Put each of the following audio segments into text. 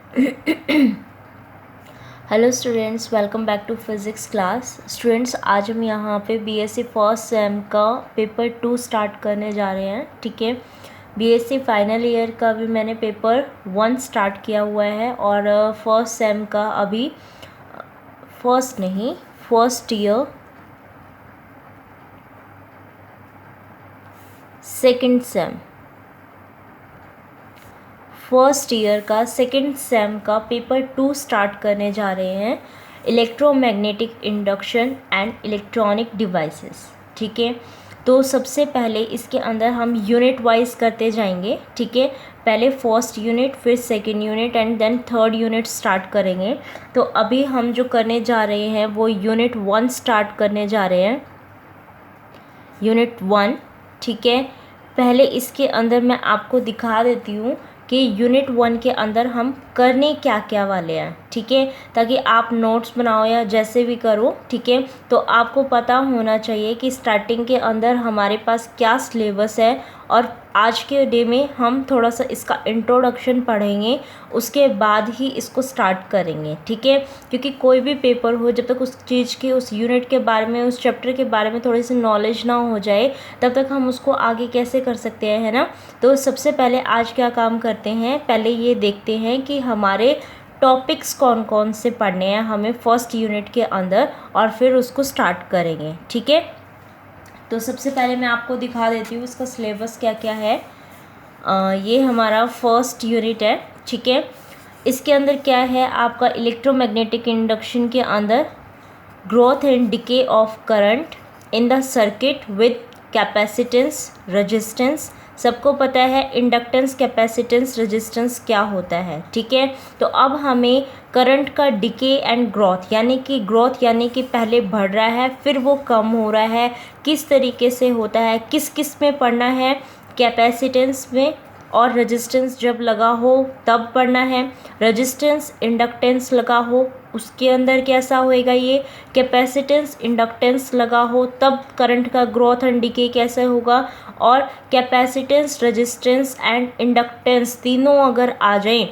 Hello students, welcome back to physics class. Students, आज हम यहाँ पे बीएससी फर्स्ट सेम का पेपर 2 स्टार्ट करने जा रहे हैं। ठीक है, बीएससी फाइनल ईयर का भी मैंने पेपर 1 स्टार्ट किया हुआ है और फर्स्ट सेम का अभी first year second same first year का सेकंड सेम का पेपर 2 स्टार्ट करने जा रहे हैं, electromagnetic induction and electronic devices. ठीक है, तो सबसे पहले इसके अंदर हम यूनिट वाइज करते जाएंगे। ठीक है, पहले फर्स्ट यूनिट, फिर second unit and then third unit start करेंगे। तो अभी हम जो करने जा रहे हैं वो यूनिट 1 स्टार्ट करने जा रहे हैं, यूनिट 1। ठीक है, पहले इसके अंदर मैं आपको दिखा देती हूँ कि यूनिट 1 के अंदर हम करने क्या क्या वाले हैं। ठीक है, ताकि आप नोट्स बनाओ या जैसे भी करो। ठीक है, तो आपको पता होना चाहिए कि स्टार्टिंग के अंदर हमारे पास क्या सिलेबस है, और आज के डे में हम थोड़ा सा इसका इंट्रोडक्शन पढ़ेंगे, उसके बाद ही इसको स्टार्ट करेंगे। ठीक है, क्योंकि कोई भी पेपर हो, जब तक उस चीज़ के, उस यूनिट के बारे में, उस चैप्टर के बारे में थोड़ी सी नॉलेज ना हो जाए, तब तक हम उसको आगे कैसे कर सकते हैं, है ना। तो सबसे पहले आज क्या काम करते हैं, पहले ये देखते हैं कि हमारे टॉपिक्स कौन कौन से पढ़ने हैं हमें फर्स्ट यूनिट के अंदर, और फिर उसको स्टार्ट करेंगे। ठीक है, तो सबसे पहले मैं आपको दिखा देती हूँ इसका सिलेबस क्या क्या है। ये हमारा फर्स्ट यूनिट है। ठीक है, इसके अंदर क्या है आपका, इलेक्ट्रोमैग्नेटिक इंडक्शन के अंदर growth and decay of current in the circuit with capacitance resistance. सबको पता है इंडक्टेंस, कैपेसिटेंस, रेजिस्टेंस क्या होता है। ठीक है, तो अब हमें करंट का डिके एंड ग्रोथ, यानी कि पहले बढ़ रहा है फिर वो कम हो रहा है, किस तरीके से होता है, किस किस में पढ़ना है, कैपेसिटेंस में, और रेजिस्टेंस जब लगा हो तब पढ़ना है, रेजिस्टेंस इंडक्टेंस लगा हो उसके अंदर कैसा होएगा, ये कैपेसिटेंस इंडक्टेंस लगा हो तब करंट का ग्रोथ एंड डिके कैसे होगा, और कैपेसिटेंस रेजिस्टेंस एंड इंडक्टेंस तीनों अगर आ जाएं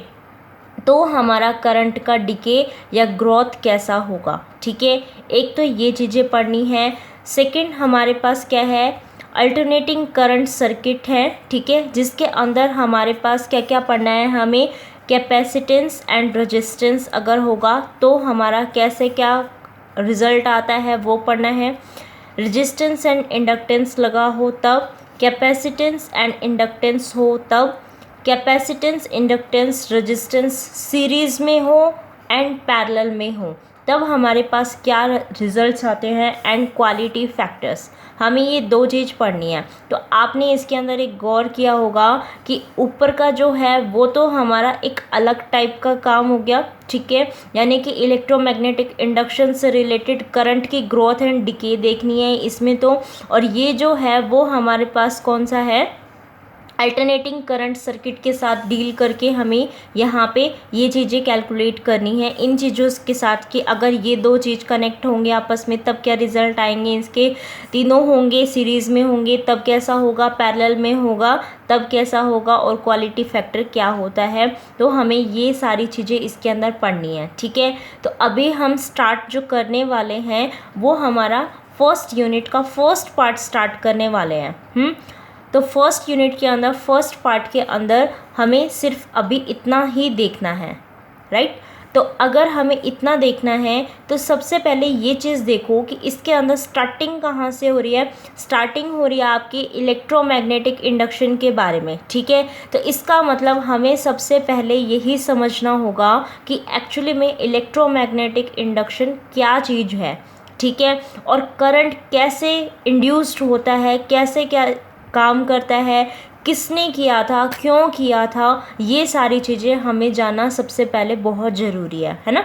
तो हमारा करंट का डिके या ग्रोथ कैसा होगा। ठीक है, एक तो ये चीज़ें पढ़नी है। सेकंड हमारे पास क्या है, अल्टरनेटिंग करंट सर्किट है। ठीक है, जिसके अंदर हमारे पास क्या क्या पढ़ना है, हमें कैपेसिटेंस एंड रेजिस्टेंस अगर होगा तो हमारा कैसे क्या रिज़ल्ट आता है वो पढ़ना है। रेजिस्टेंस एंड इंडक्टेंस लगा हो तब, कैपेसिटेंस एंड इंडक्टेंस हो तब, कैपेसिटेंस इंडक्टेंस रेजिस्टेंस सीरीज़ में हो एंड पैरेलल में हो तब हमारे पास क्या रिजल्ट्स आते हैं, एंड क्वालिटी फैक्टर्स। हमें ये दो चीज़ पढ़नी है। तो आपने इसके अंदर एक गौर किया होगा कि ऊपर का जो है वो तो हमारा एक अलग टाइप का काम हो गया। ठीक है, यानी कि इलेक्ट्रोमैग्नेटिक इंडक्शन से रिलेटेड करंट की ग्रोथ एंड डिके देखनी है इसमें तो, और ये जो है वो हमारे पास कौन सा है, अल्टरनेटिंग करंट सर्किट के साथ डील करके हमें यहाँ पे ये चीज़ें कैलकुलेट करनी है इन चीज़ों के साथ, कि अगर ये दो चीज़ कनेक्ट होंगे आपस में तब क्या रिज़ल्ट आएंगे, इसके तीनों होंगे सीरीज़ में होंगे तब कैसा होगा, पैरेलल में होगा तब कैसा होगा, और क्वालिटी फैक्टर क्या होता है। तो हमें ये सारी चीज़ें इसके अंदर पढ़नी है। ठीक है, तो अभी हम स्टार्ट जो करने वाले हैं वो हमारा फर्स्ट यूनिट का फर्स्ट पार्ट स्टार्ट करने वाले हैं। तो फर्स्ट यूनिट के अंदर, फर्स्ट पार्ट के अंदर हमें सिर्फ अभी इतना ही देखना है, राइट। तो अगर हमें इतना देखना है तो सबसे पहले ये चीज़ देखो कि इसके अंदर स्टार्टिंग कहाँ से हो रही है। स्टार्टिंग हो रही है आपकी इलेक्ट्रोमैग्नेटिक इंडक्शन के बारे में। ठीक है, तो इसका मतलब हमें सबसे पहले यही समझना होगा कि एक्चुअली में इलेक्ट्रोमैग्नेटिक इंडक्शन क्या चीज़ है। ठीक है, और करंट कैसे इंड्यूस्ड होता है, कैसे क्या काम करता है, किसने किया था, क्यों किया था, ये सारी चीज़ें हमें जानना सबसे पहले बहुत ज़रूरी है ना।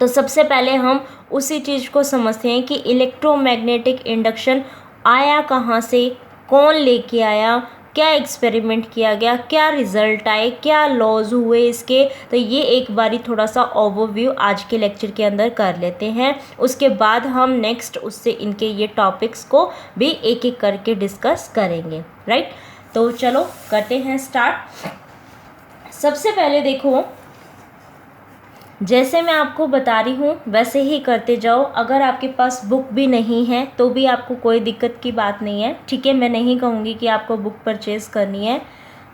तो सबसे पहले हम उसी चीज़ को समझते हैं कि इलेक्ट्रोमैग्नेटिक इंडक्शन आया कहाँ से, कौन लेके आया, क्या एक्सपेरिमेंट किया गया, क्या रिज़ल्ट आए, क्या लॉज हुए इसके। तो ये एक बारी थोड़ा सा ओवरव्यू आज के लेक्चर के अंदर कर लेते हैं, उसके बाद हम नेक्स्ट उससे इनके ये टॉपिक्स को भी एक एक करके डिस्कस करेंगे, राइट। तो चलो करते हैं स्टार्ट। सबसे पहले देखो जैसे मैं आपको बता रही हूँ वैसे ही करते जाओ। अगर आपके पास बुक भी नहीं है तो भी आपको कोई दिक्कत की बात नहीं है, ठीक है। मैं नहीं कहूँगी कि आपको बुक परचेज़ करनी है।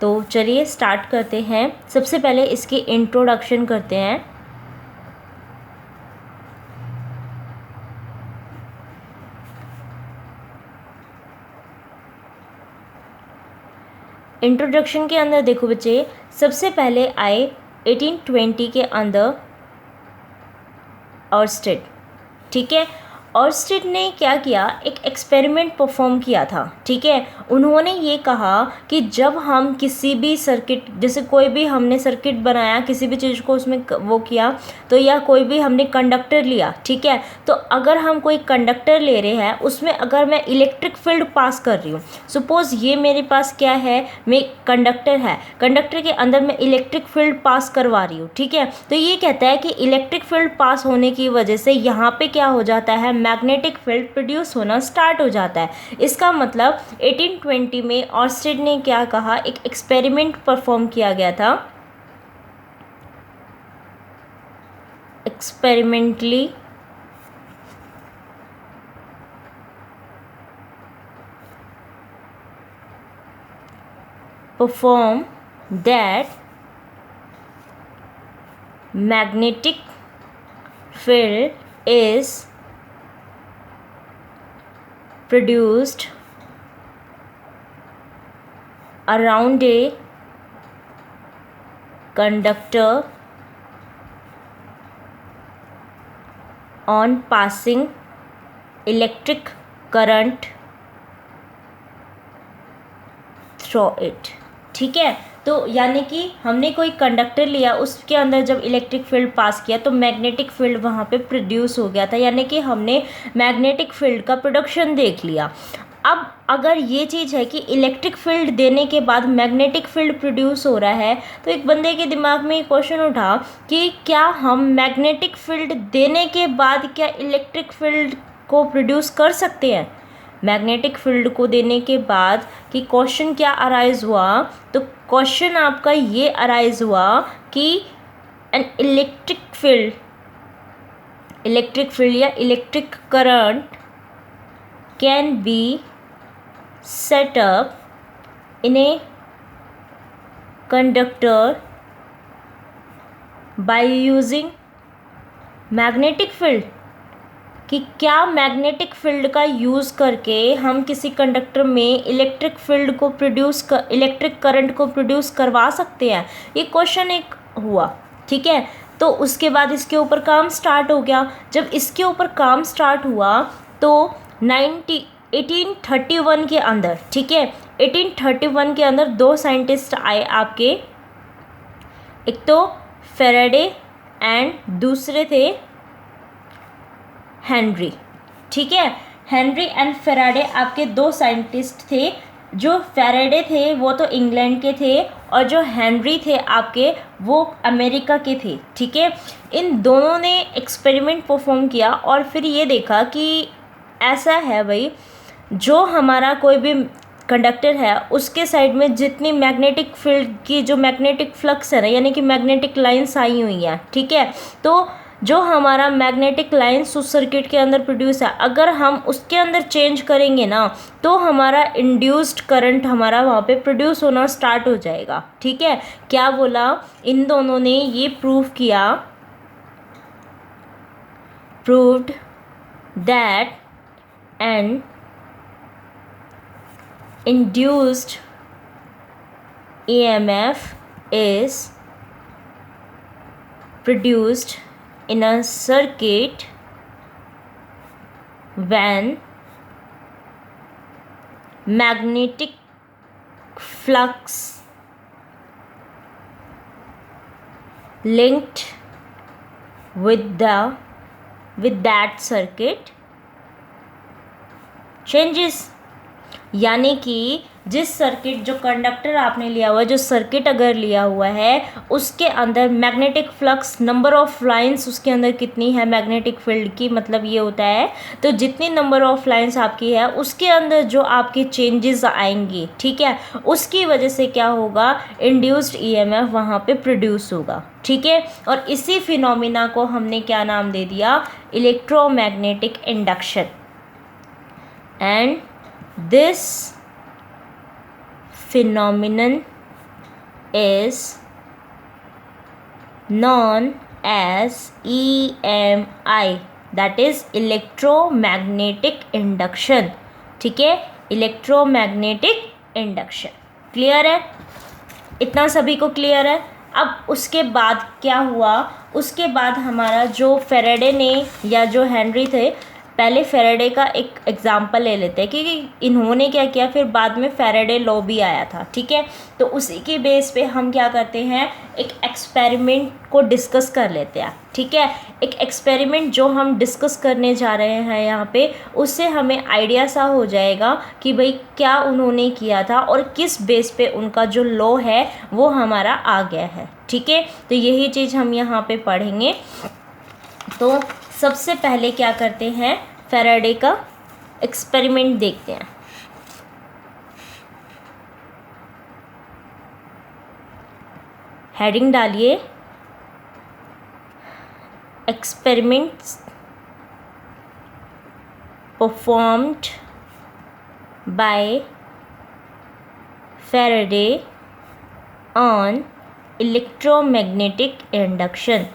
तो चलिए स्टार्ट करते हैं। सबसे पहले इसकी इंट्रोडक्शन करते हैं। इंट्रोडक्शन के अंदर देखो बच्चे, सबसे पहले आए 1820 के अंदर ऑर्स्टेड, ठीक है। ऑर्स्टेड ने क्या किया, एक एक्सपेरिमेंट परफॉर्म किया था, ठीक है। उन्होंने ये कहा कि जब हम किसी भी सर्किट, जैसे कोई भी हमने सर्किट बनाया, किसी भी चीज़ को उसमें वो किया, तो या कोई भी हमने कंडक्टर लिया, ठीक है। तो अगर हम कोई कंडक्टर ले रहे हैं, उसमें अगर मैं इलेक्ट्रिक फील्ड पास कर रही हूँ, सपोज़ ये मेरे पास क्या है, मैं कंडक्टर है, कंडक्टर के अंदर मैं इलेक्ट्रिक फील्ड पास करवा रही हूँ, ठीक है। तो ये कहता है कि इलेक्ट्रिक फील्ड पास होने की वजह से यहाँ पे क्या हो जाता है, मैग्नेटिक फील्ड प्रोड्यूस होना स्टार्ट हो जाता है। इसका मतलब 1820 में ऑर्स्टेड ने क्या कहा, एक एक्सपेरिमेंट परफॉर्म किया गया था, experimentally perform that magnetic field is produced around a conductor on passing electric current through it, ठीक है। तो यानी कि हमने कोई कंडक्टर लिया, उसके अंदर जब इलेक्ट्रिक फील्ड पास किया तो मैग्नेटिक फील्ड वहाँ पे प्रोड्यूस हो गया था, यानी कि हमने मैग्नेटिक फील्ड का प्रोडक्शन देख लिया। अब अगर ये चीज़ है कि इलेक्ट्रिक फील्ड देने के बाद मैग्नेटिक फील्ड प्रोड्यूस हो रहा है, तो एक बंदे के दिमाग में एक क्वेश्चन उठा कि क्या हम मैग्नेटिक फील्ड देने के बाद क्या इलेक्ट्रिक फील्ड को प्रोड्यूस कर सकते हैं। मैग्नेटिक फील्ड को देने के बाद कि क्वेश्चन क्या अराइज हुआ, तो क्वेश्चन आपका ये अराइज हुआ कि एन इलेक्ट्रिक फील्ड या electric current can be set up in a conductor by using magnetic field, कि क्या मैग्नेटिक फील्ड का यूज़ करके हम किसी कंडक्टर में इलेक्ट्रिक फील्ड को इलेक्ट्रिक करंट को प्रोड्यूस करवा सकते हैं। ये क्वेश्चन एक हुआ, ठीक है। तो उसके बाद इसके ऊपर काम स्टार्ट हो गया। जब इसके ऊपर काम स्टार्ट हुआ तो 1831 के अंदर, ठीक है, 1831 के अंदर दो साइंटिस्ट आए आपके, एक तो फेराडे एंड दूसरे थे हेनरी, ठीक है। हेनरी एंड फेराडे आपके दो साइंटिस्ट थे। जो फेराडे थे वो तो इंग्लैंड के थे और जो हेनरी थे आपके वो अमेरिका के थे, ठीक है। इन दोनों ने एक्सपेरिमेंट परफॉर्म किया और फिर ये देखा कि ऐसा है भाई, जो हमारा कोई भी कंडक्टर है उसके साइड में जितनी मैग्नेटिक फील्ड की जो मैग्नेटिक फ्लक्स है ना, यानी कि मैग्नेटिक लाइंस आई हुई हैं, ठीक है। तो जो हमारा मैग्नेटिक लाइंस उस सर्किट के अंदर प्रोड्यूस है, अगर हम उसके अंदर चेंज करेंगे ना तो हमारा इंड्यूस्ड करंट हमारा वहाँ पे प्रोड्यूस होना स्टार्ट हो जाएगा, ठीक है। क्या बोला, इन दोनों ने ये प्रूव किया, proved that an induced EMF is produced in a circuit when magnetic flux linked with that circuit changes। यानी कि जिस सर्किट जो कंडक्टर आपने लिया हुआ है, जो सर्किट अगर लिया हुआ है उसके अंदर magnetic flux, number of lines उसके अंदर कितनी है मैग्नेटिक फील्ड की, मतलब ये होता है तो जितनी नंबर ऑफ लाइंस आपकी है उसके अंदर जो आपके चेंजेस आएंगी, ठीक है, उसकी वजह से क्या होगा, इंड्यूस्ड ईएमएफ वहाँ पे प्रोड्यूस होगा, ठीक है। और इसी फिनोमिना को हमने क्या नाम दे दिया, electromagnetic induction. And this phenomenon is known as EMI, that is electromagnetic induction, ठीक है, इलेक्ट्रोमैग्नेटिक इंडक्शन। क्लियर है, इतना सभी को क्लियर है। अब उसके बाद क्या हुआ, उसके बाद हमारा जो फेराडे ने या जो हेनरी थे, पहले फेराडे का एक एग्जाम्पल ले लेते हैं क्योंकि इन्होंने क्या किया, फिर बाद में फेराडे लॉ भी आया था, ठीक है। तो उसी के बेस पे हम क्या करते हैं, एक एक्सपेरिमेंट को डिस्कस कर लेते हैं, ठीक है। एक एक्सपेरिमेंट जो हम डिस्कस करने जा रहे हैं यहाँ पे, उससे हमें आइडिया सा हो जाएगा कि भाई क्या उन्होंने किया था और किस बेस पे उनका जो लॉ है वो हमारा आ गया है, ठीक है। तो यही चीज़ हम यहाँ पे पढ़ेंगे। तो सबसे पहले क्या करते हैं, फेराडे का एक्सपेरिमेंट देखते हैं। हेडिंग डालिए, experiments performed by Faraday on electromagnetic induction,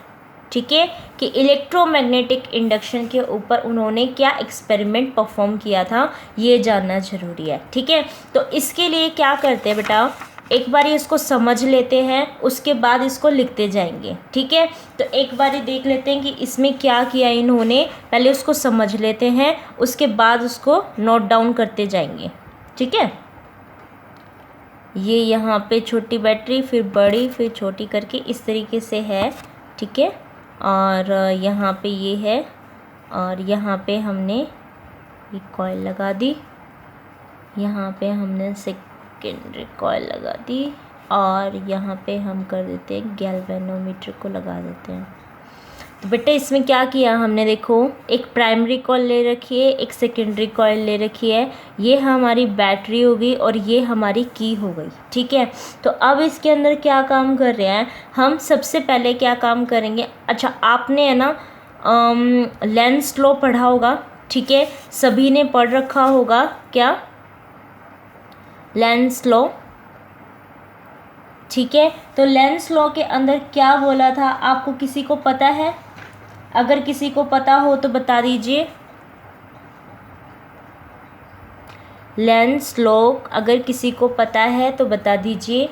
ठीक है, कि इलेक्ट्रोमैग्नेटिक इंडक्शन के ऊपर उन्होंने क्या एक्सपेरिमेंट परफॉर्म किया था ये जानना ज़रूरी है, ठीक है। तो इसके लिए क्या करते हैं बेटा, एक बार इसको समझ लेते हैं, उसके बाद इसको लिखते जाएंगे, ठीक है। तो एक बार देख लेते हैं कि इसमें क्या किया इन्होंने, पहले उसको समझ लेते हैं, उसके बाद उसको नोट डाउन करते जाएंगे, ठीक है। ये यहाँ पे छोटी बैटरी, फिर बड़ी, फिर छोटी करके इस तरीके से है, ठीक है। और यहाँ पे ये है, और यहाँ पे हमने ये कॉइल लगा दी, यहाँ पे हमने सेकेंडरी कॉइल लगा दी, और यहाँ पे हम कर देते हैं गैल्वेनोमीटर को लगा देते हैं। तो बेटा इसमें क्या किया हमने, देखो एक प्राइमरी कॉइल ले रखी है, एक सेकेंडरी कॉइल ले रखी है, ये हमारी बैटरी हो गई और ये हमारी की हो गई, ठीक है। तो अब इसके अंदर क्या काम कर रहे हैं हम, सबसे पहले क्या काम करेंगे, अच्छा आपने है ना लेंस लॉ पढ़ा होगा, ठीक है, सभी ने पढ़ रखा होगा, क्या, लेंस लॉ, ठीक है। तो लेंस लॉ के अंदर क्या बोला था, आपको किसी को पता है, अगर किसी को पता हो तो बता दीजिए। लेंस लॉ अगर किसी को पता है तो बता दीजिए,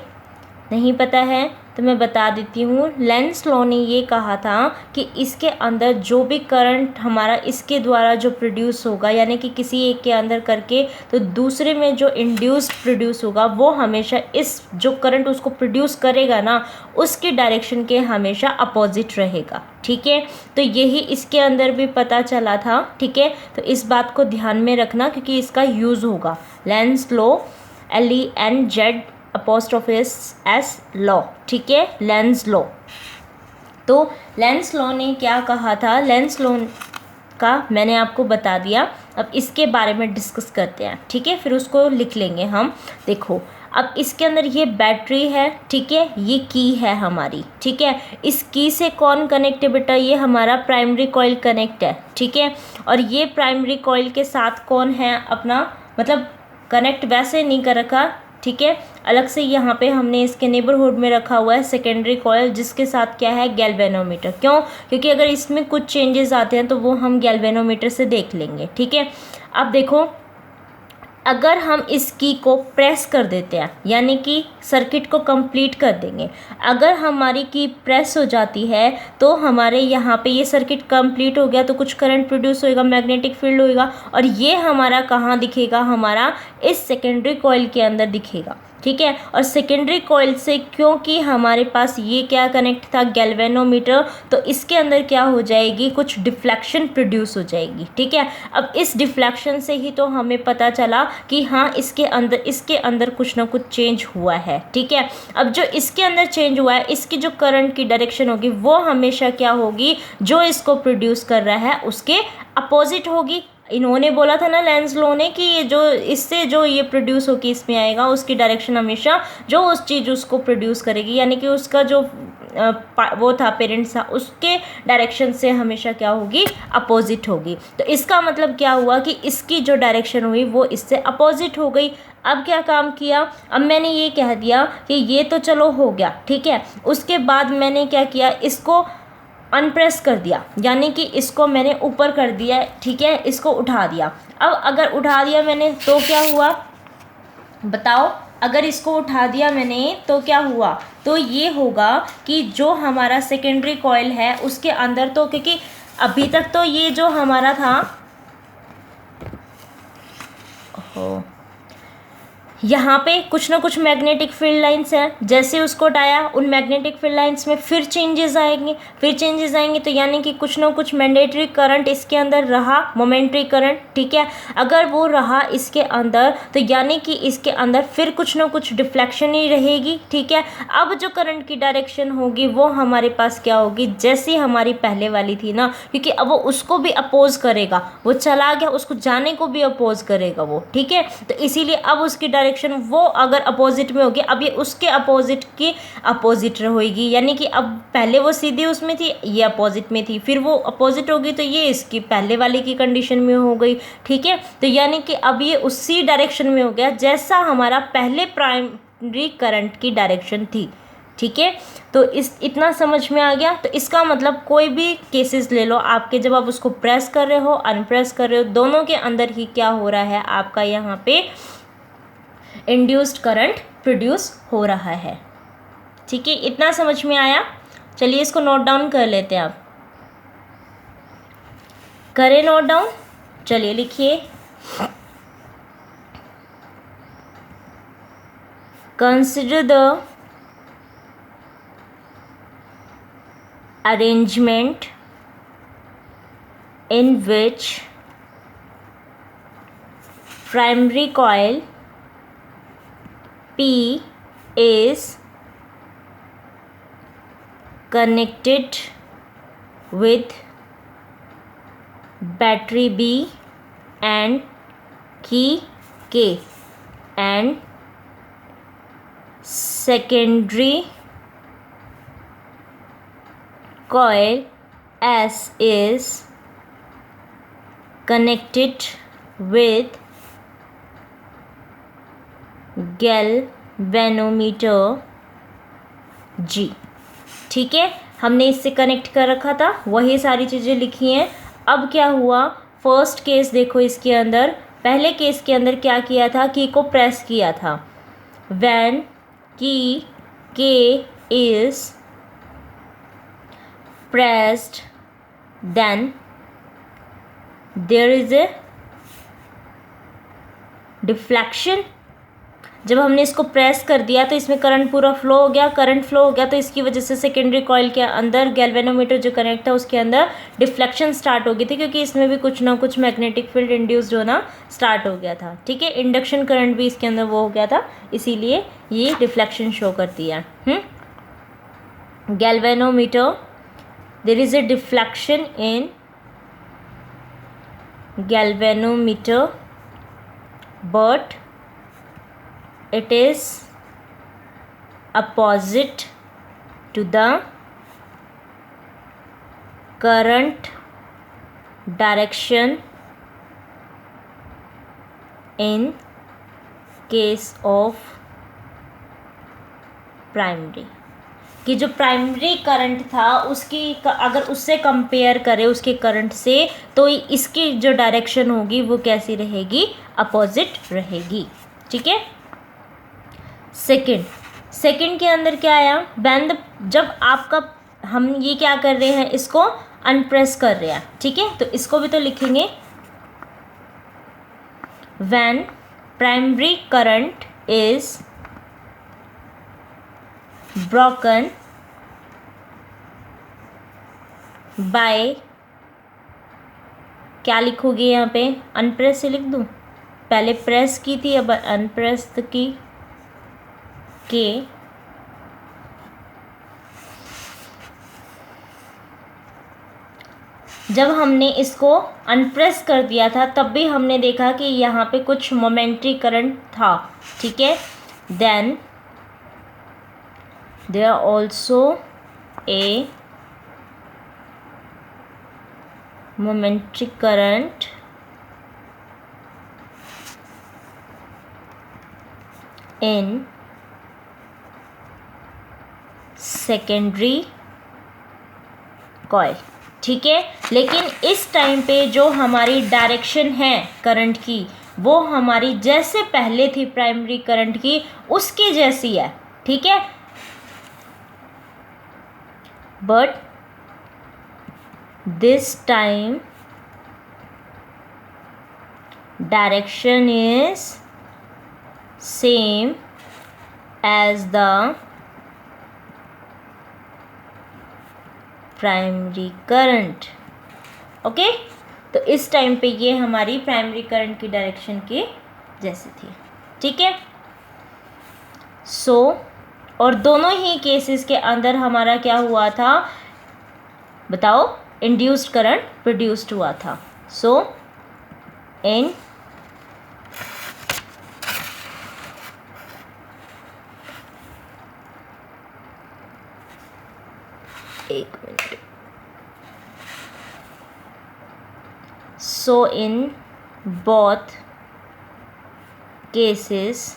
नहीं पता है तो मैं बता देती हूँ। लेंस लॉ ने ये कहा था कि इसके अंदर जो भी करंट हमारा इसके द्वारा जो प्रोड्यूस होगा, यानी कि किसी एक के अंदर करके तो दूसरे में जो इंड्यूस्ड प्रोड्यूस होगा वो हमेशा इस जो करंट उसको प्रोड्यूस करेगा ना उसके डायरेक्शन के हमेशा अपोजिट रहेगा, ठीक है। तो यही इसके अंदर भी पता चला था, ठीक है। तो इस बात को ध्यान में रखना क्योंकि इसका यूज़ होगा, Lenz law, LENZ apostrophes S law, ठीक है, लेंस लॉ। तो लेंस लॉ ने क्या कहा था, लेंस लॉ का मैंने आपको बता दिया। अब इसके बारे में डिस्कस करते हैं, ठीक है, फिर उसको लिख लेंगे हम। देखो अब इसके अंदर ये बैटरी है, ठीक है, ये की है हमारी, ठीक है। इस की से कौन कनेक्ट है बेटा, ये हमारा प्राइमरी कॉइल कनेक्ट है, ठीक है। और ये प्राइमरी कॉइल के साथ कौन है अपना, मतलब कनेक्ट वैसे नहीं कर रखा, ठीक है, अलग से यहाँ पे हमने इसके नेबरहुड में रखा हुआ है सेकेंडरी कॉइल, जिसके साथ क्या है, गैल्वेनोमीटर। क्यों, क्योंकि अगर इसमें कुछ चेंजेस आते हैं तो वो हम गैल्वेनोमीटर से देख लेंगे, ठीक है। अब देखो अगर हम इस की को प्रेस कर देते हैं, यानी कि सर्किट को कंप्लीट कर देंगे, अगर हमारी की प्रेस हो जाती है तो हमारे यहाँ पे ये सर्किट कंप्लीट हो गया, तो कुछ करंट प्रोड्यूस होएगा, मैग्नेटिक फील्ड होएगा, और ये हमारा कहाँ दिखेगा, हमारा इस सेकेंडरी कॉइल के अंदर दिखेगा। ठीक है। और सेकेंडरी कॉइल से क्योंकि हमारे पास ये क्या कनेक्ट था, गैल्वेनोमीटर, तो इसके अंदर क्या हो जाएगी, कुछ डिफ्लेक्शन प्रोड्यूस हो जाएगी, ठीक है। अब इस डिफ्लेक्शन से ही तो हमें पता चला कि हाँ इसके अंदर कुछ ना कुछ चेंज हुआ है, ठीक है। अब जो इसके अंदर चेंज हुआ है, इसकी जो करंट की डायरेक्शन होगी वो हमेशा क्या होगी, जो इसको प्रोड्यूस कर रहा है उसके अपोजिट होगी। इन्होंने बोला था ना लेंस लॉ ने कि ये जो इससे जो ये प्रोड्यूस होकर इसमें आएगा उसकी डायरेक्शन हमेशा जो उस चीज़ उसको प्रोड्यूस करेगी, यानी कि उसका जो वो था पेरेंट्स था उसके डायरेक्शन से हमेशा क्या होगी, अपोजिट होगी। तो इसका मतलब क्या हुआ कि इसकी जो डायरेक्शन हुई वो इससे अपोजिट हो गई। अब क्या काम किया, अब मैंने ये कह दिया कि ये तो चलो हो गया, ठीक है। उसके बाद मैंने क्या किया, इसको अनप्रेस कर दिया, यानी कि इसको मैंने ऊपर कर दिया, ठीक है, इसको उठा दिया। अब अगर उठा दिया मैंने तो क्या हुआ बताओ, अगर इसको उठा दिया मैंने तो क्या हुआ, तो ये होगा कि जो हमारा सेकेंडरी कॉइल है उसके अंदर तो, क्योंकि अभी तक तो ये जो हमारा था यहाँ पे कुछ ना कुछ मैग्नेटिक फील्ड लाइंस हैं, जैसे उसको हटाया उन मैग्नेटिक फील्ड लाइंस में फिर चेंजेस आएंगे, तो यानी कि कुछ ना कुछ मैंडेटरी करंट इसके अंदर रहा, मोमेंटरी करंट, ठीक है। अगर वो रहा इसके अंदर तो यानी कि इसके अंदर फिर कुछ ना कुछ डिफ्लेक्शन ही रहेगी, ठीक है। अब जो करंट की डायरेक्शन होगी वो हमारे पास क्या होगी, जैसी हमारी पहले वाली थी ना, क्योंकि अब वो उसको भी अपोज करेगा, वो चला गया उसको जाने को भी अपोज करेगा वो, ठीक है। तो इसीलिए अब उसकी डायरेक्शन वो अगर अपोजिट में होगी, अब ये उसके अपोजिट की अपोजिट रहेगी, यानी कि अब पहले वो सीधी उसमें थी, ये अपोजिट में थी, फिर वो अपोजिट होगी तो ये इसकी पहले वाले की कंडीशन में हो गई, ठीक है। तो यानी कि अब ये उसी डायरेक्शन में हो गया जैसा हमारा पहले प्राइमरी करंट की डायरेक्शन थी, ठीक है। तो इतना समझ में आ गया। तो इसका मतलब कोई भी केसेस ले लो आपके, जब आप उसको प्रेस कर रहे हो अनप्रेस कर रहे हो, दोनों के अंदर ही क्या हो रहा है, आपका यहाँ पे इंड्यूस्ड करंट प्रोड्यूस हो रहा है, ठीक है। इतना समझ में आया। चलिए इसको नोट डाउन कर लेते हैं, आप करें नोट डाउन, चलिए लिखिए, consider the arrangement in which primary coil P is connected with battery B and key K, and secondary coil S is connected with galvanometer G, ठीक है। हमने इससे कनेक्ट कर रखा था, वही सारी चीज़ें लिखी हैं। अब क्या हुआ, फर्स्ट केस देखो, इसके अंदर पहले केस के अंदर क्या किया था, की को प्रेस किया था, व्हेन की K is pressed then there is a deflection। जब हमने इसको प्रेस कर दिया तो इसमें करंट पूरा फ्लो हो गया, करंट फ्लो हो गया तो इसकी वजह से सेकेंडरी कॉइल के अंदर गैल्वेनोमीटर जो कनेक्ट था उसके अंदर डिफ्लेक्शन स्टार्ट हो गई थी, क्योंकि इसमें भी कुछ ना कुछ मैग्नेटिक फील्ड इंड्यूस्ड होना स्टार्ट हो गया था, ठीक है। इंडक्शन करंट भी इसके अंदर वो हो गया था, इसीलिए ये डिफ्लेक्शन शो करती है। Galvanometer, there is a deflection in galvanometer, but it is opposite to the current direction in case of primary, कि जो प्राइमरी करंट था उसकी अगर उससे कंपेयर करें उसके करंट से, तो इसकी जो डायरेक्शन होगी वो कैसी रहेगी, अपोजिट रहेगी, ठीक है। सेकंड के अंदर क्या आया, व्हेन जब आपका हम ये क्या कर रहे हैं, इसको अनप्रेस कर रहे हैं, ठीक है। तो इसको भी तो लिखेंगे, when primary current is broken by, क्या लिखोगे यहाँ पे, अनप्रेस से लिख दूँ, पहले प्रेस की थी अब अनप्रेस्ड की, के जब हमने इसको अनप्रेस कर दिया था तब भी हमने देखा कि यहाँ पे कुछ मोमेंट्री करंट था, ठीक है। Then there also a momentary current in secondary coil, ठीक है। लेकिन इस टाइम पे जो हमारी डायरेक्शन है करंट की वो हमारी जैसे पहले थी प्राइमरी करंट की उसके जैसी है, ठीक है। But this time direction is same as the primary current, okay. तो इस टाइम पे ये हमारी प्राइमरी करंट की डायरेक्शन के जैसी थी, ठीक है। सो और दोनों ही केसेस के अंदर हमारा क्या हुआ था बताओ, इंड्यूस्ड करंट प्रोड्यूस्ड हुआ था। सो इन एक minute, so in both cases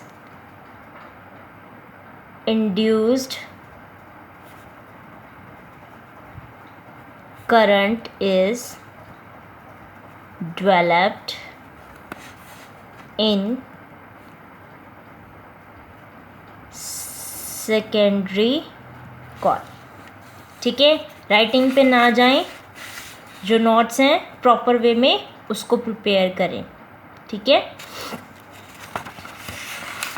induced current is developed in secondary coil, ठीक है। राइटिंग पे ना जाएं, जो नोट्स हैं प्रॉपर वे में उसको प्रिपेयर करें, ठीक है।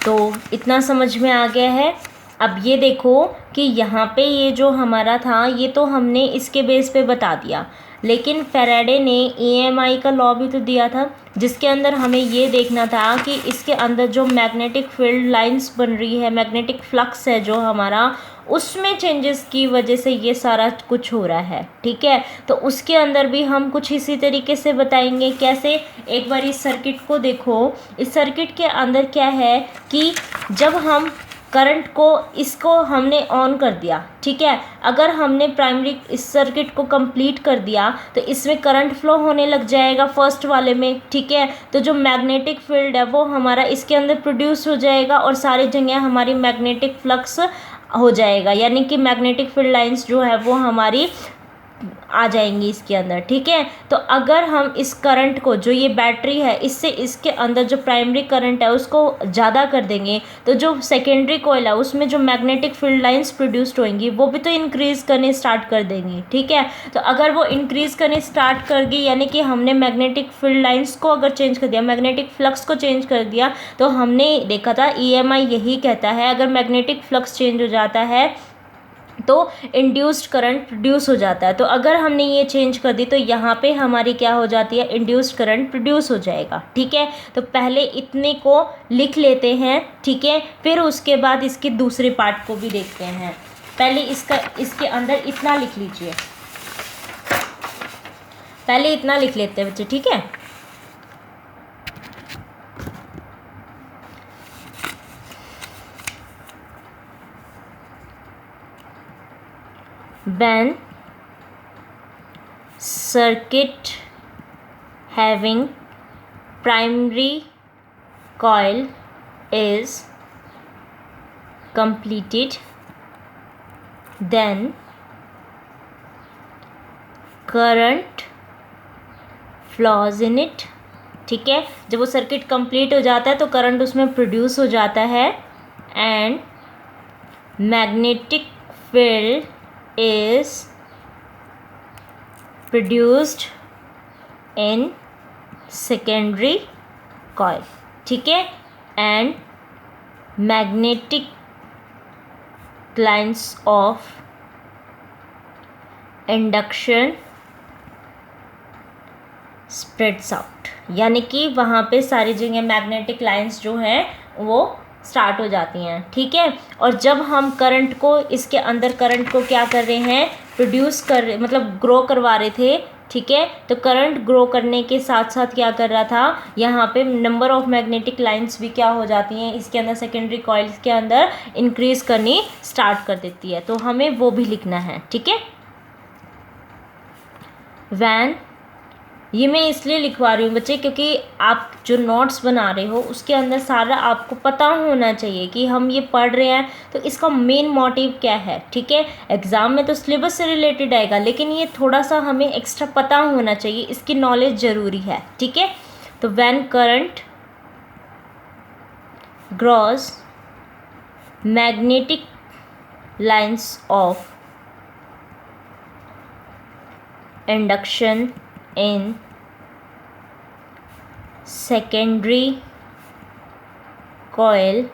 तो इतना समझ में आ गया है। अब ये देखो कि यहाँ पे ये जो हमारा था ये तो हमने इसके बेस पे बता दिया, लेकिन फैराडे ने ईएमआई का लॉ भी तो दिया था जिसके अंदर हमें ये देखना था कि इसके अंदर जो मैग्नेटिक फील्ड लाइंस बन रही है, मैग्नेटिक फ्लक्स है जो हमारा, उसमें चेंजेस की वजह से ये सारा कुछ हो रहा है, ठीक है। तो उसके अंदर भी हम कुछ इसी तरीके से बताएंगे। कैसे, एक बार इस सर्किट को देखो। इस सर्किट के अंदर क्या है कि जब हम करंट को इसको हमने ऑन कर दिया, ठीक है। अगर हमने प्राइमरी इस सर्किट को कंप्लीट कर दिया तो इसमें करंट फ्लो होने लग जाएगा फर्स्ट वाले में, ठीक है। तो जो मैग्नेटिक फील्ड है वो हमारा इसके अंदर प्रोड्यूस हो जाएगा और सारी जगह हमारी मैग्नेटिक फ्लक्स हो जाएगा, यानी कि मैग्नेटिक फील्ड लाइंस जो है वो हमारी आ जाएंगी इसके अंदर, ठीक है। तो अगर हम इस करंट को, जो ये बैटरी है, इससे इसके अंदर जो प्राइमरी करंट है उसको ज़्यादा कर देंगे तो जो सेकेंडरी कॉइल है उसमें जो मैग्नेटिक फील्ड लाइंस प्रोड्यूस्ड होंगी वो भी तो इंक्रीज़ करने स्टार्ट कर देंगी, ठीक है। तो अगर वो इंक्रीज़ करने स्टार्ट कर गई, यानी कि हमने मैग्नेटिक फील्ड लाइंस को अगर चेंज कर दिया, मैग्नेटिक फ्लक्स को चेंज कर दिया, तो हमने देखा था ईएमआई यही कहता है अगर मैग्नेटिक फ्लक्स चेंज हो जाता है तो इंड्यूस्ड करंट प्रोड्यूस हो जाता है। तो अगर हमने ये चेंज कर दी तो यहाँ पे हमारी क्या हो जाती है, इंड्यूस्ड करंट प्रोड्यूस हो जाएगा, ठीक है। तो पहले इतने को लिख लेते हैं, ठीक है, फिर उसके बाद इसके दूसरे पार्ट को भी देखते हैं। पहले इसके अंदर इतना लिख लीजिए, पहले इतना लिख लेते हैं बच्चे, ठीक है। When circuit having primary coil is completed, then current flows in it, ठीक है। जब वो सर्किट कंप्लीट हो जाता है तो करंट उसमें प्रोड्यूस हो जाता है and magnetic field is produced in secondary coil, ठीक है। and magnetic lines of induction spreads out, यानी कि वहाँ पे सारी जगह मैग्नेटिक लाइंस जो हैं वो स्टार्ट हो जाती हैं, ठीक है। और जब हम करंट को, इसके अंदर करंट को क्या कर रहे हैं, प्रोड्यूस कर रहे, मतलब ग्रो करवा रहे थे, ठीक है। तो करंट ग्रो करने के साथ साथ क्या कर रहा था, यहाँ पे नंबर ऑफ मैग्नेटिक लाइंस भी क्या हो जाती हैं, इसके अंदर सेकेंडरी कॉइल्स के अंदर इंक्रीज करनी स्टार्ट कर देती है। तो हमें वो भी लिखना है, ठीक है। वैन, ये मैं इसलिए लिखवा रही हूँ बच्चे क्योंकि आप जो नोट्स बना रहे हो उसके अंदर सारा आपको पता होना चाहिए कि हम ये पढ़ रहे हैं तो इसका मेन मोटिव क्या है, ठीक है। एग्ज़ाम में तो सिलेबस से रिलेटेड आएगा, लेकिन ये थोड़ा सा हमें एक्स्ट्रा पता होना चाहिए, इसकी नॉलेज ज़रूरी है, ठीक है। तो when current gross magnetic lines of induction in secondary coil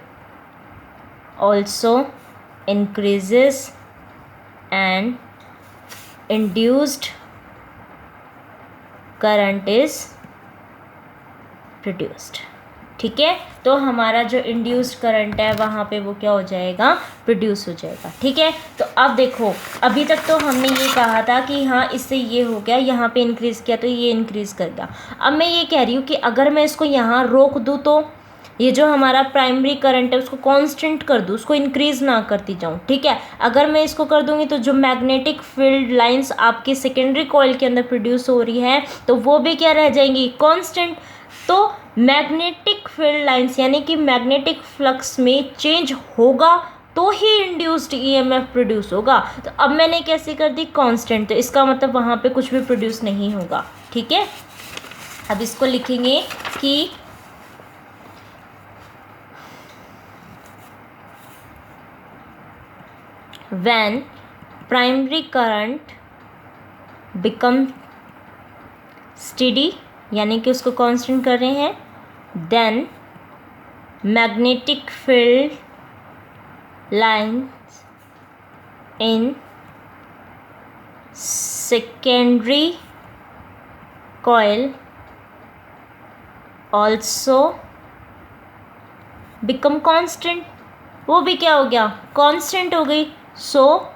also increases and induced current is produced, ठीक है। तो हमारा जो इंड्यूस्ड करंट है वहाँ पे वो क्या हो जाएगा, प्रोड्यूस हो जाएगा, ठीक है। तो अब देखो, अभी तक तो हमने ये कहा था कि हाँ इससे ये हो गया, यहाँ पे इंक्रीज़ किया तो ये इंक्रीज़ कर गया। अब मैं ये कह रही हूँ कि अगर मैं इसको यहाँ रोक दूँ तो ये जो हमारा प्राइमरी करंट है उसको कांस्टेंट कर दूँ, उसको इंक्रीज़ ना करती जाऊँ, ठीक है। अगर मैं इसको कर दूँगी तो जो मैग्नेटिक फील्ड लाइंस आपकी सेकेंडरी कॉइल के अंदर प्रोड्यूस हो रही है तो वो भी क्या रह जाएंगी, कांस्टेंट। तो मैग्नेटिक फील्ड लाइंस यानी कि मैग्नेटिक फ्लक्स में चेंज होगा तो ही इंड्यूस्ड ईएमएफ प्रोड्यूस होगा। तो अब मैंने कैसे कर दी, कांस्टेंट, तो इसका मतलब वहाँ पे कुछ भी प्रोड्यूस नहीं होगा, ठीक है। अब इसको लिखेंगे कि when primary current become steady, यानी कि उसको कांस्टेंट कर रहे हैं, then magnetic field lines in secondary coil also become constant, वो भी क्या हो गया, कांस्टेंट हो गई। So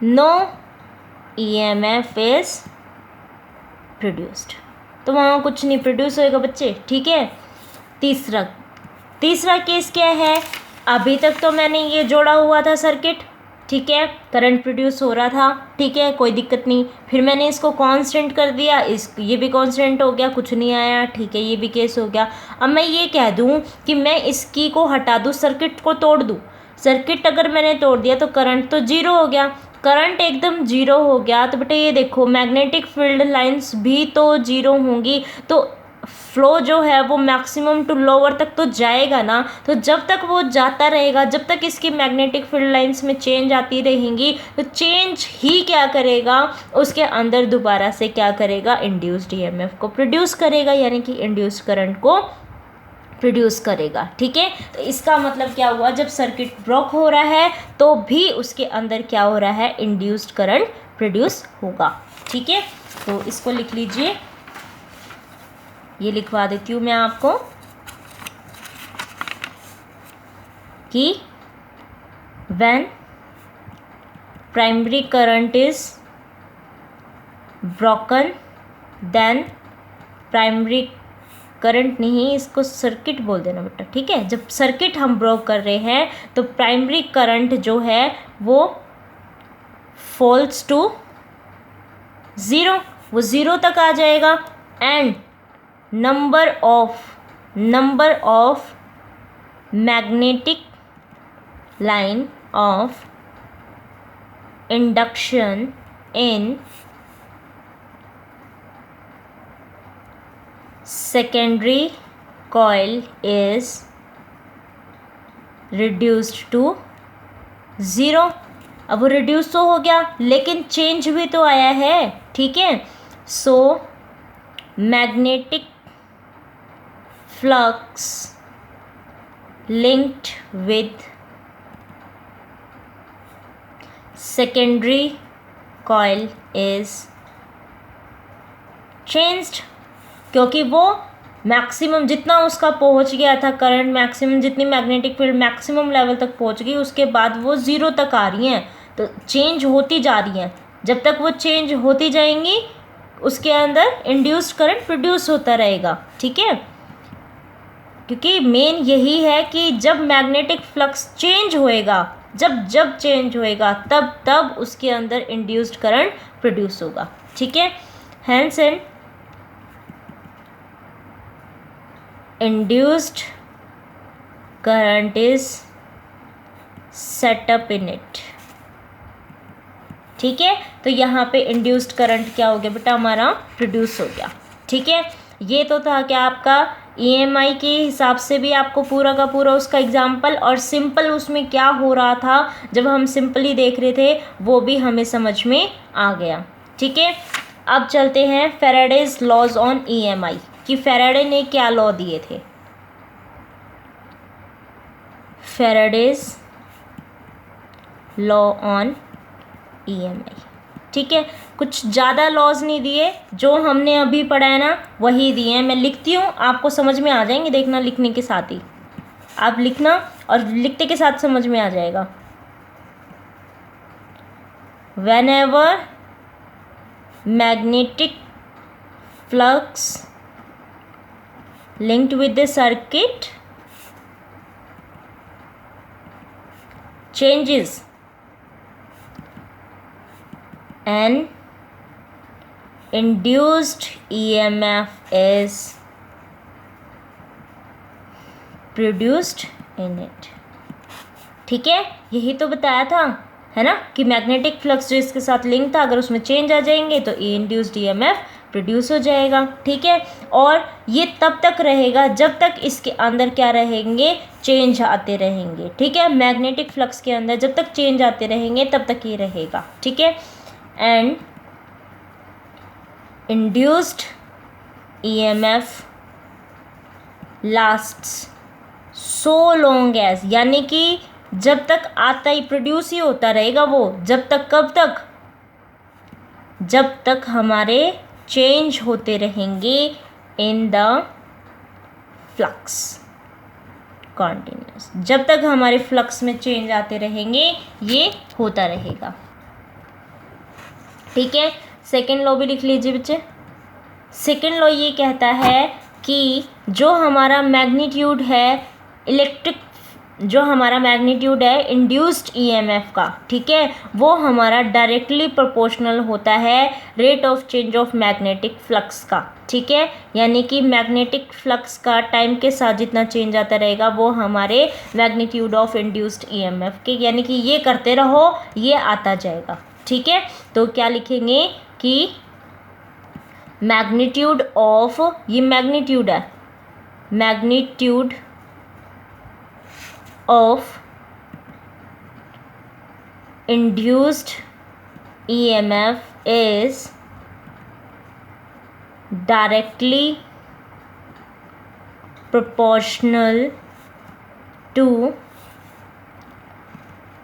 no EMF is produced, तो वहाँ कुछ नहीं प्रोड्यूस होएगा बच्चे, ठीक है। तीसरा केस क्या है, अभी तक तो मैंने ये जोड़ा हुआ था सर्किट, ठीक है, करंट प्रोड्यूस हो रहा था, ठीक है, कोई दिक्कत नहीं। फिर मैंने इसको कांस्टेंट कर दिया, ये भी कांस्टेंट हो गया, कुछ नहीं आया, ठीक है, ये भी केस हो गया। अब मैं ये कह दूँ कि मैं इसकी को हटा दूँ, सर्किट को तोड़ दूँ, सर्किट अगर मैंने तोड़ दिया तो करंट तो जीरो हो गया, करंट एकदम जीरो हो गया तो बेटा ये देखो मैग्नेटिक फील्ड लाइंस भी तो जीरो होंगी, तो फ्लो जो है वो मैक्सिमम टू लोअर तक तो जाएगा ना। तो जब तक वो जाता रहेगा, जब तक इसकी मैग्नेटिक फील्ड लाइंस में चेंज आती रहेंगी, तो चेंज ही क्या करेगा, उसके अंदर दोबारा से क्या करेगा, इंड्यूस्ड ईएमएफ को प्रोड्यूस करेगा, यानी कि इंड्यूस्ड करंट को प्रोड्यूस करेगा, ठीक है। तो इसका मतलब क्या हुआ, जब सर्किट ब्लॉक हो रहा है तो भी उसके अंदर क्या हो रहा है, इंड्यूस्ड करंट प्रोड्यूस होगा, ठीक है। तो इसको लिख लीजिए, ये लिखवा देती हूँ मैं आपको कि when primary current is broken then primary current नहीं, इसको सर्किट बोल देना बेटा, ठीक है। जब सर्किट हम ब्रोक कर रहे हैं तो प्राइमरी करंट जो है वो फॉल्स टू ज़ीरो, वो ज़ीरो तक आ जाएगा, and number of magnetic line of induction in secondary coil is reduced to zero. अब वो रिड्यूस तो हो गया लेकिन चेंज भी तो आया है, ठीक है। So magnetic flux linked with secondary coil is changed, क्योंकि वो मैक्सिमम जितना उसका पहुंच गया था करंट, मैक्सिमम जितनी मैग्नेटिक फील्ड मैक्सिमम लेवल तक पहुंच गई, उसके बाद वो ज़ीरो तक आ रही हैं, तो चेंज होती जा रही हैं। जब तक वो चेंज होती जाएंगी उसके अंदर इंड्यूस्ड करंट प्रोड्यूस होता रहेगा, ठीक है। क्योंकि मेन यही है कि जब मैग्नेटिक फ्लक्स चेंज होएगा, जब चेंज होएगा तब उसके अंदर इंड्यूस्ड करंट प्रोड्यूस होगा, ठीक है। Hence and induced current is setup in it, ठीक है। तो यहाँ पे इंड्यूस्ड करंट क्या हो गया बेटा, हमारा प्रोड्यूस हो गया, ठीक है। ये तो था क्या आपका ईएमआई के हिसाब से भी आपको पूरा का पूरा उसका एग्जाम्पल, और सिंपल उसमें क्या हो रहा था जब हम सिंपली देख रहे थे वो भी हमें समझ में आ गया, ठीक है। अब चलते हैं फैराडेज लॉज ऑन ईएमआई, कि फैराडे ने क्या लॉ दिए थे। फैराडेज लॉ ऑन ईएमआई, ठीक है। कुछ ज़्यादा लॉज नहीं दिए, जो हमने अभी पढ़ा है ना वही दिए हैं। मैं लिखती हूँ, आपको समझ में आ जाएंगे, देखना लिखने के साथ ही, आप लिखना और लिखते के साथ समझ में आ जाएगा। whenever magnetic flux linked with the circuit changes, an induced EMF is produced in it, ठीक है। यही तो बताया था, है ना, कि मैग्नेटिक फ्लक्स जो इसके साथ लिंक था, अगर उसमें चेंज आ जाएंगे तो इंड्यूस्ड ईएमएफ प्रोड्यूस हो जाएगा, ठीक है। और ये तब तक रहेगा जब तक इसके अंदर क्या रहेंगे, चेंज आते रहेंगे, ठीक है। मैग्नेटिक फ्लक्स के अंदर जब तक चेंज आते रहेंगे तब तक ये रहेगा, ठीक है। And induced EMF lasts so long as, यानी कि जब तक आता ही प्रोड्यूस ही होता रहेगा वो, जब तक, कब तक, जब तक हमारे चेंज होते रहेंगे इन द फ्लक्स कॉन्टिन्यूस, जब तक हमारे फ्लक्स में चेंज आते रहेंगे ये होता रहेगा, ठीक है। सेकेंड लॉ भी लिख लीजिए बच्चे। सेकेंड लॉ ये कहता है कि जो हमारा मैग्नीट्यूड है इलेक्ट्रिक, जो हमारा मैग्नीट्यूड है इंड्यूस्ड ईएमएफ का, ठीक है, वो हमारा डायरेक्टली प्रोपोर्शनल होता है rate of change of magnetic flux का, ठीक है। यानी कि मैग्नेटिक फ्लक्स का टाइम के साथ जितना चेंज आता रहेगा वो हमारे मैग्नीट्यूड ऑफ इंड्यूस्ड ईएमएफ के, यानी कि ये करते रहो ये आता जाएगा, ठीक है। तो क्या लिखेंगे कि मैग्नीट्यूड ऑफ, ये मैग्नीट्यूड है, magnitude of induced EMF is directly proportional to